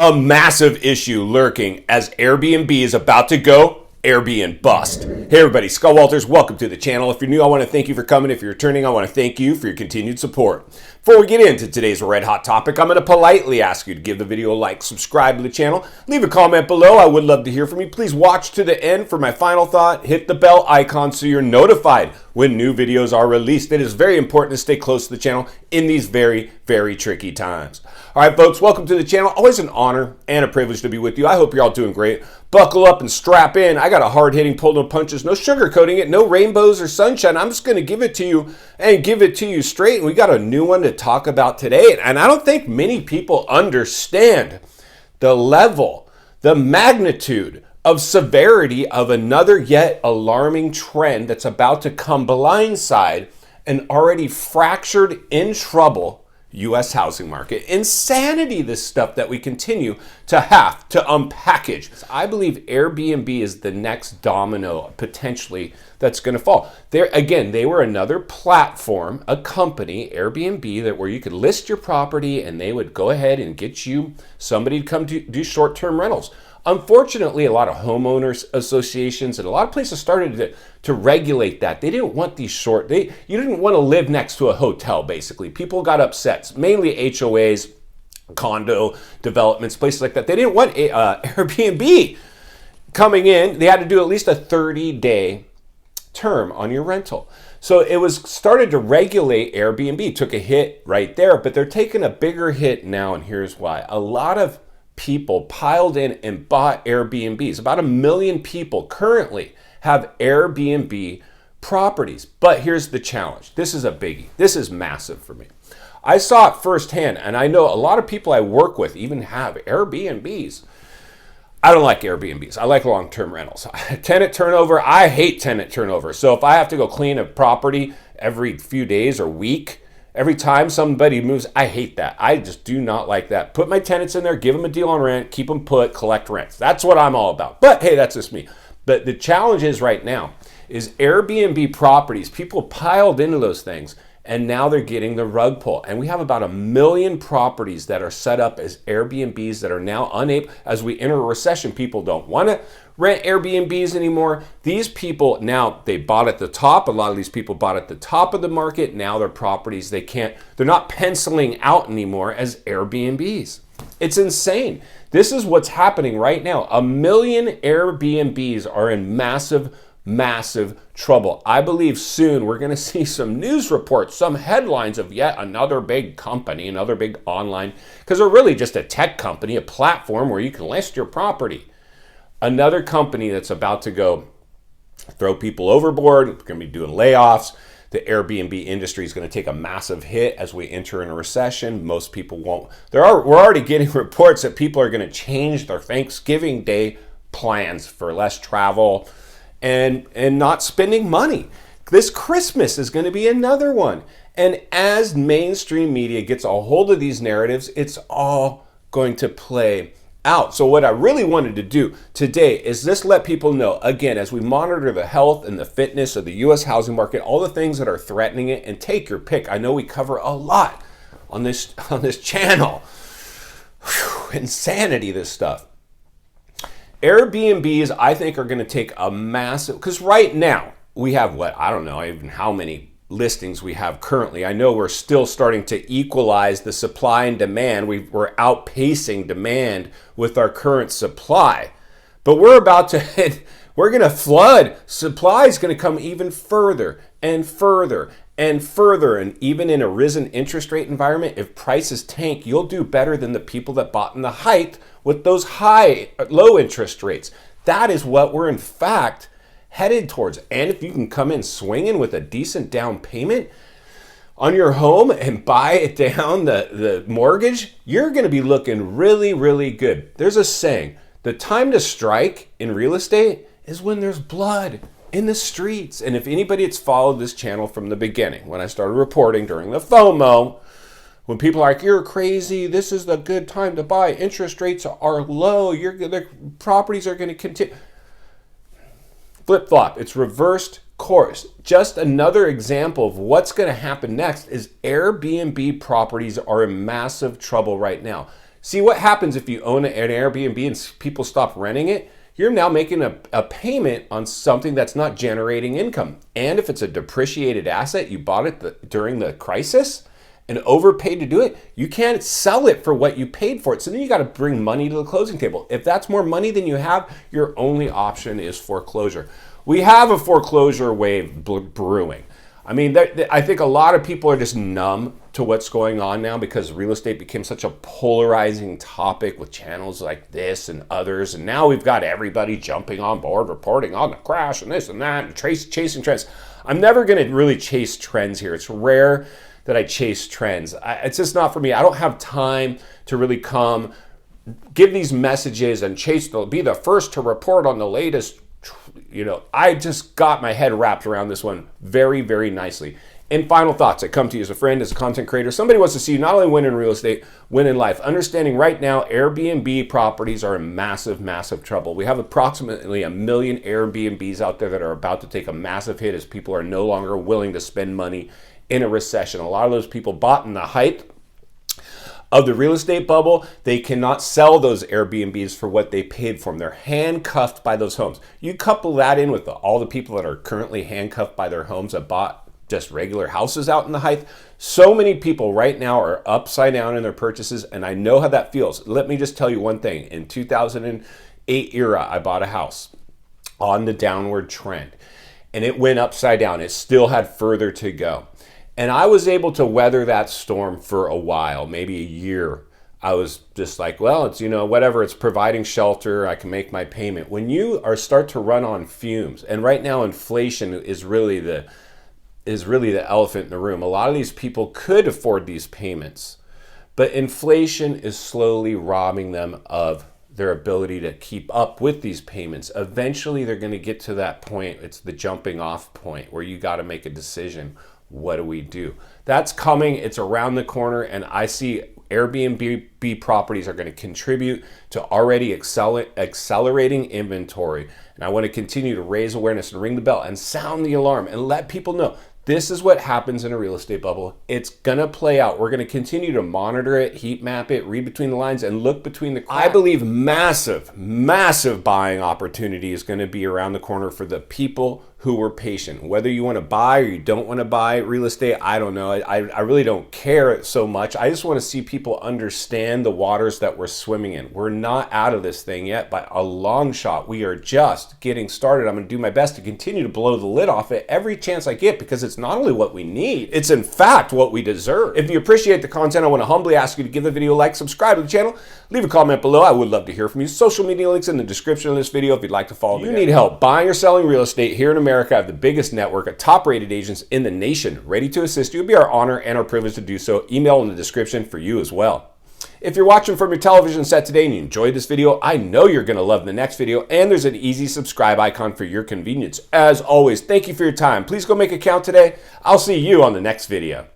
A massive issue lurking as Airbnb is about to go Airbnb bust. Hey everybody, Scott Walters, welcome to the channel. If you're new, I want to thank you for coming. If you're returning, I want to thank you for your continued support. Before we get into today's red hot topic, I'm going to politely ask you to give the video a like, subscribe to the channel, leave a comment below. I would love to hear from you. Please watch to the end for my final thought. Hit the bell icon so you're notified when new videos are released. It is very important to stay close to the channel in these very, very tricky times. All right, folks, welcome to the channel. Always an honor and a privilege to be with you. I hope you're all doing great. Buckle up and strap in. I got a hard-hitting pull no punches, no sugarcoating it, no rainbows or sunshine. I'm just going to give it to you and give it to you straight. And we got a new one to talk about today. And I don't think many people understand the level, the magnitude of severity of another yet alarming trend that's about to come blindside an already fractured, in trouble U.S. housing market. Insanity, this stuff that we continue to have to unpackage. I believe Airbnb is the next domino potentially that's going to fall. They were another platform, a company, Airbnb, that where you could list your property and they would go ahead and get you somebody to come do short-term rentals. Unfortunately, a lot of homeowners associations and a lot of places started to regulate that. They didn't want these you didn't want to live next to a hotel, basically. People got upset, mainly HOAs, condo developments, places like that. They didn't want Airbnb coming in. They had to do at least a 30-day term on your rental. So it was started to regulate. Airbnb took a hit right there, but they're taking a bigger hit now, and here's why. A lot of people piled in and bought Airbnbs. About 1 million people currently have Airbnb properties. But here's the challenge. This is a biggie. This is massive for me. I saw it firsthand, and I know a lot of people I work with even have Airbnbs. I don't like Airbnbs. I like long-term rentals. Tenant turnover, I hate tenant turnover. So if I have to go clean a property every few days or week, every time somebody moves, I hate that. I just do not like that. Put my tenants in there, give them a deal on rent, keep them put, collect rents. That's what I'm all about. But hey, that's just me. But the challenge is right now is Airbnb properties, people piled into those things, and now they're getting the rug pull. And we have about 1 million properties that are set up as Airbnbs that are now unable, as we enter a recession, people don't want to rent Airbnbs anymore. These people now, they bought at the top. A lot of these people bought at the top of the market. Now their properties, they're not penciling out anymore as Airbnbs. It's insane. This is what's happening right now. 1 million Airbnbs are in massive trouble. I believe soon we're going to see some news reports, some headlines of yet another big company, another big online, because they're really just a tech company, a platform where you can list your property. Another company that's about to go throw people overboard, going to be doing layoffs. The Airbnb industry is going to take a massive hit as we enter in a recession. Most people won't. We're already getting reports that people are going to change their Thanksgiving Day plans for less travel and not spending money. This Christmas is going to be another one. And as mainstream media gets a hold of these narratives, it's all going to play out. So what I really wanted to do today is just let people know, again, as we monitor the health and the fitness of the U.S. housing market, all the things that are threatening it, and take your pick. I know we cover a lot on this channel. Whew, insanity, this stuff. Airbnbs, I think, are going to take a massive, because right now we have I don't know even how many listings we have currently. I know we're still starting to equalize the supply and demand. We're outpacing demand with our current supply, but we're going to flood. Supply is going to come even further and further and further. And even in a risen interest rate environment, if prices tank, you'll do better than the people that bought in the height with those low interest rates. That is what we're in fact headed towards. And if you can come in swinging with a decent down payment on your home and buy it down the mortgage, you're going to be looking really, really good. There's a saying, the time to strike in real estate is when there's blood in the streets. And if anybody that's followed this channel from the beginning, when I started reporting during the FOMO, when people are like, you're crazy, this is the good time to buy, interest rates are low, the properties are going to continue. Flip-flop, it's reversed course. Just another example of what's going to happen next is Airbnb properties are in massive trouble right now. See what happens if you own an Airbnb and people stop renting it? You're now making a payment on something that's not generating income. And if it's a depreciated asset, you bought it during the crisis and overpaid to do it, you can't sell it for what you paid for it. So then you got to bring money to the closing table. If that's more money than you have, your only option is foreclosure. We have a foreclosure wave brewing. I mean, I think a lot of people are just numb to what's going on now because real estate became such a polarizing topic with channels like this and others. And now we've got everybody jumping on board, reporting on the crash and this and that, and chasing trends. I'm never going to really chase trends here. It's rare that I chase trends. It's just not for me. I don't have time to really come give these messages and be the first to report on the latest. I just got my head wrapped around this one very, very nicely. And final thoughts, I come to you as a friend, as a content creator. Somebody wants to see you not only win in real estate, win in life. Understanding right now, Airbnb properties are in massive, massive trouble. We have approximately 1 million Airbnbs out there that are about to take a massive hit as people are no longer willing to spend money in a recession. A lot of those people bought in the height of the real estate bubble. They cannot sell those Airbnbs for what they paid for them. They're handcuffed by those homes. You couple that in with all the people that are currently handcuffed by their homes that bought just regular houses out in the height. So many people right now are upside down in their purchases, and I know how that feels. Let me just tell you one thing. In 2008 era, I bought a house on the downward trend, and it went upside down. It still had further to go. And I was able to weather that storm for a while, maybe a year. I was just like, well, it's, whatever, it's providing shelter, I can make my payment. When you start to run on fumes, and right now inflation is really the elephant in the room. A lot of these people could afford these payments, but inflation is slowly robbing them of their ability to keep up with these payments. Eventually, they're going to get to that point. It's the jumping off point where you got to make a decision. What do we do? That's coming. It's around the corner, and I see Airbnb properties are going to contribute to already accelerating inventory. And I want to continue to raise awareness and ring the bell and sound the alarm and let people know this is what happens in a real estate bubble. It's going to play out. We're going to continue to monitor it, heat map it, read between the lines, and look between the cracks. I believe massive, massive buying opportunity is going to be around the corner for the people who were patient. Whether you want to buy or you don't want to buy real estate, I don't know. I really don't care so much. I just want to see people understand the waters that we're swimming in. We're not out of this thing yet by a long shot. We are just getting started. I'm going to do my best to continue to blow the lid off it every chance I get because it's not only what we need, it's in fact what we deserve. If you appreciate the content, I want to humbly ask you to give the video a like, subscribe to the channel, leave a comment below. I would love to hear from you. Social media links in the description of this video if you'd like to follow me. You need help buying or selling real estate here in America. I have the biggest network of top-rated agents in the nation ready to assist you. It'll be our honor and our privilege to do so. Email in the description for you as well. If you're watching from your television set today and you enjoyed this video, I know you're going to love the next video, and there's an easy subscribe icon for your convenience. As always, thank you for your time. Please go make a count today. I'll see you on the next video.